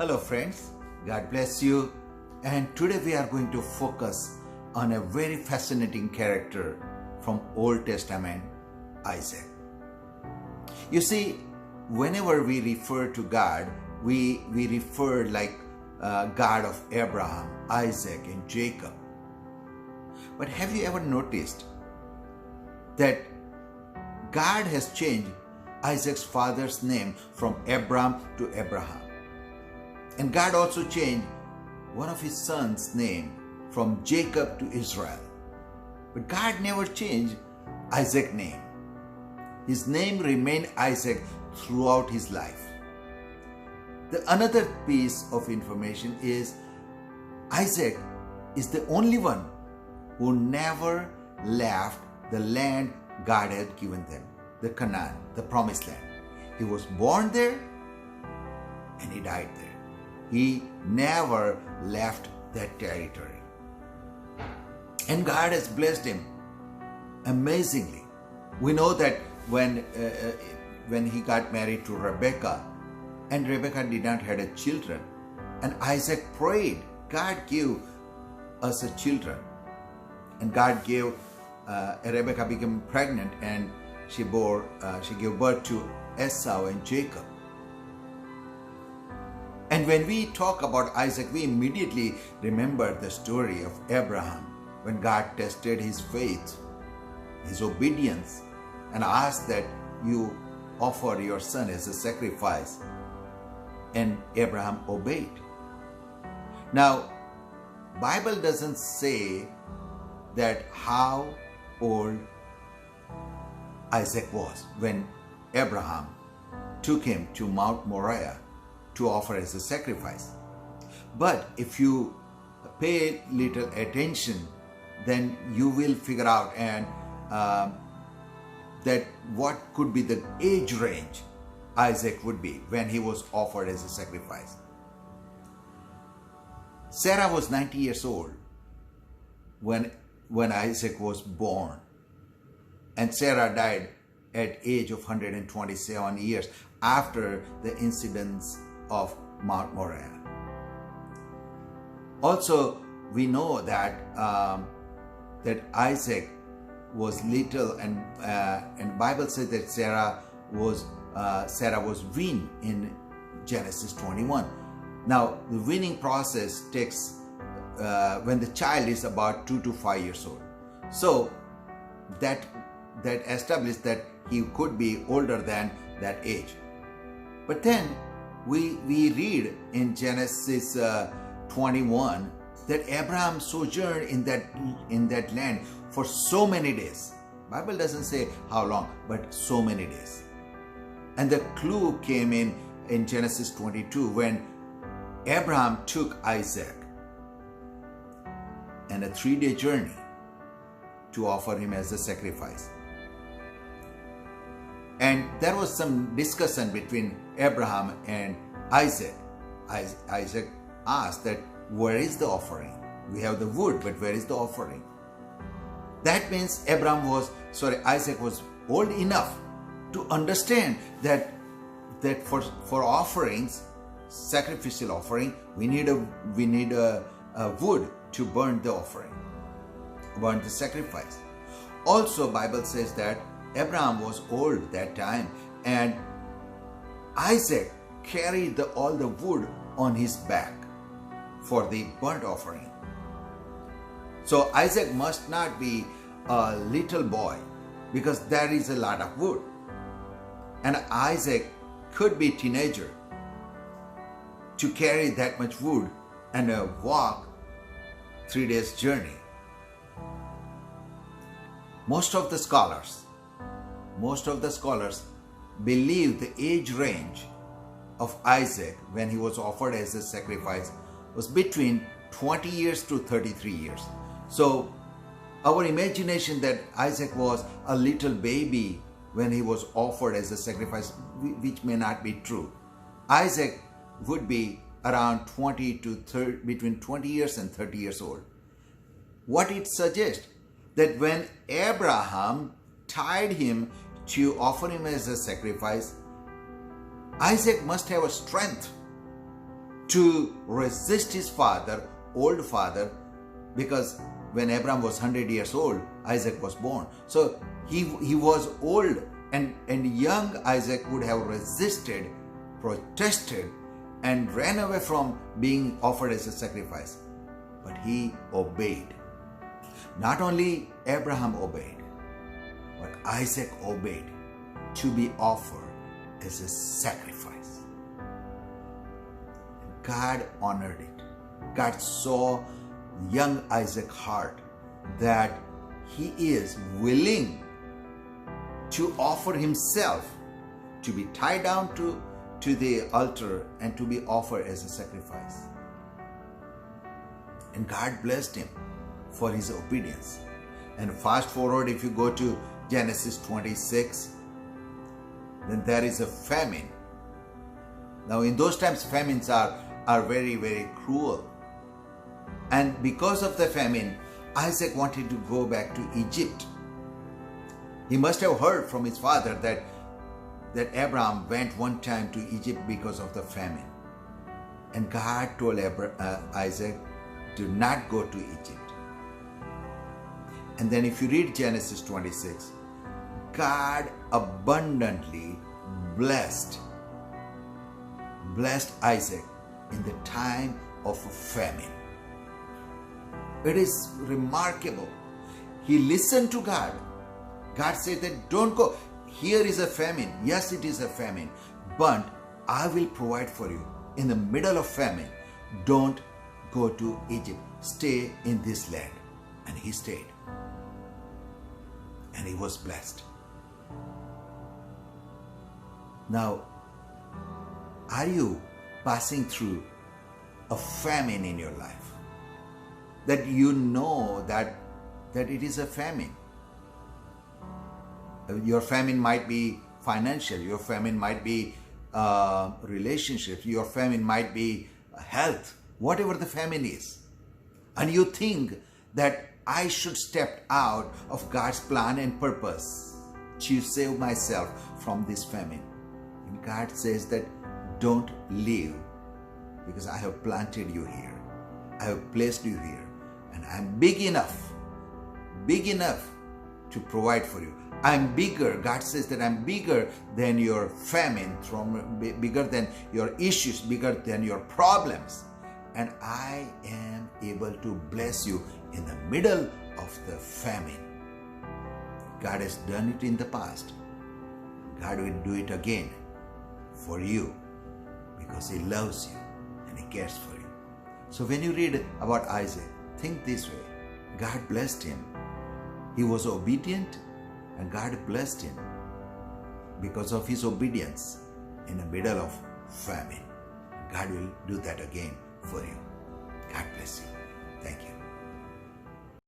Hello friends, God bless you, and today we are going to focus on a very fascinating character from Old Testament, Isaac. You see, whenever we refer to God, we refer like God of Abraham, Isaac and Jacob. But have you ever noticed that God has changed Isaac's father's name from Abram to Abraham? And God also changed one of his sons' name from Jacob to Israel. But God never changed Isaac's name. His name remained Isaac throughout his life. The another piece of information is Isaac is the only one who never left the land God had given them, the Canaan, the promised land. He was born there and he died there. He never left that territory. And God has blessed him amazingly. We know that when he got married to Rebekah, and Rebekah did not have children, and Isaac prayed, God give us a children. And God gave, Rebekah became pregnant and she gave birth to Esau and Jacob. And when we talk about Isaac, we immediately remember the story of Abraham when God tested his faith, his obedience, and asked that you offer your son as a sacrifice. And Abraham obeyed. Now, Bible doesn't say that how old Isaac was when Abraham took him to Mount Moriah to offer as a sacrifice. But if you pay little attention, then you will figure out that what could be the age range Isaac would be when he was offered as a sacrifice. Sarah was 90 years old when Isaac was born, and Sarah died at age of 127 years after the incidents of Mount Moriah. Also, we know that that Isaac was little, and Bible says that Sarah was weaned in Genesis 21. Now, the weaning process takes when the child is about 2 to 5 years old. So that established that he could be older than that age. But then we read in Genesis 21 that Abraham sojourned in that land for so many days. Bible doesn't say how long, but so many days. And the clue came in Genesis 22 when Abraham took Isaac and a 3-day journey to offer him as a sacrifice. And there was some discussion between Abraham and Isaac. Isaac asked that, where is the offering? We have the wood, but where is the offering? That means Isaac was old enough to understand that for offerings, sacrificial offering, we need a wood to burn the offering, burn the sacrifice. Also, Bible says that Abraham was old that time, and Isaac carried all the wood on his back for the burnt offering. So Isaac must not be a little boy, because there is a lot of wood. And Isaac could be a teenager to carry that much wood and walk 3 days journey. Most of the scholars believe the age range of Isaac when he was offered as a sacrifice was between 20 years to 33 years. So our imagination that Isaac was a little baby when he was offered as a sacrifice, which may not be true. Isaac would be around between 20 years and 30 years old. What it suggests that when Abraham tied him to offer him as a sacrifice, Isaac must have a strength to resist his father, old father, because when Abraham was 100 years old, Isaac was born. So he was old, and young Isaac would have resisted, protested, and ran away from being offered as a sacrifice. But he obeyed. Not only Abraham obeyed, but Isaac obeyed to be offered as a sacrifice. God honored it. God saw young Isaac's heart that he is willing to offer himself to be tied down to the altar and to be offered as a sacrifice. And God blessed him for his obedience. And fast forward, if you go to Genesis 26, then there is a famine. Now in those times, famines are very, very cruel. And because of the famine, Isaac wanted to go back to Egypt. He must have heard from his father that Abraham went one time to Egypt because of the famine. And God told Isaac, do not go to Egypt. And then if you read Genesis 26, God abundantly blessed Isaac in the time of a famine. It is remarkable. He listened to God. God said that don't go. Here is a famine. Yes, it is a famine. But I will provide for you. In the middle of famine, don't go to Egypt. Stay in this land. And he stayed. And he was blessed. Now, are you passing through a famine in your life? That you know that it is a famine. Your famine might be financial, your famine might be relationships, your famine might be health, whatever the famine is. And you think that I should step out of God's plan and purpose to save myself from this famine. And God says that don't leave, because I have planted you here. I have placed you here. And I'm big enough to provide for you. I'm bigger. God says that I'm bigger than your famine, bigger than your issues, bigger than your problems. And I am able to bless you in the middle of the famine. God has done it in the past. God will do it again for you because He loves you and He cares for you. So when you read about Isaac, think this way. God blessed him. He was obedient and God blessed him because of his obedience in the middle of famine. God will do that again for you. God bless you. Thank you.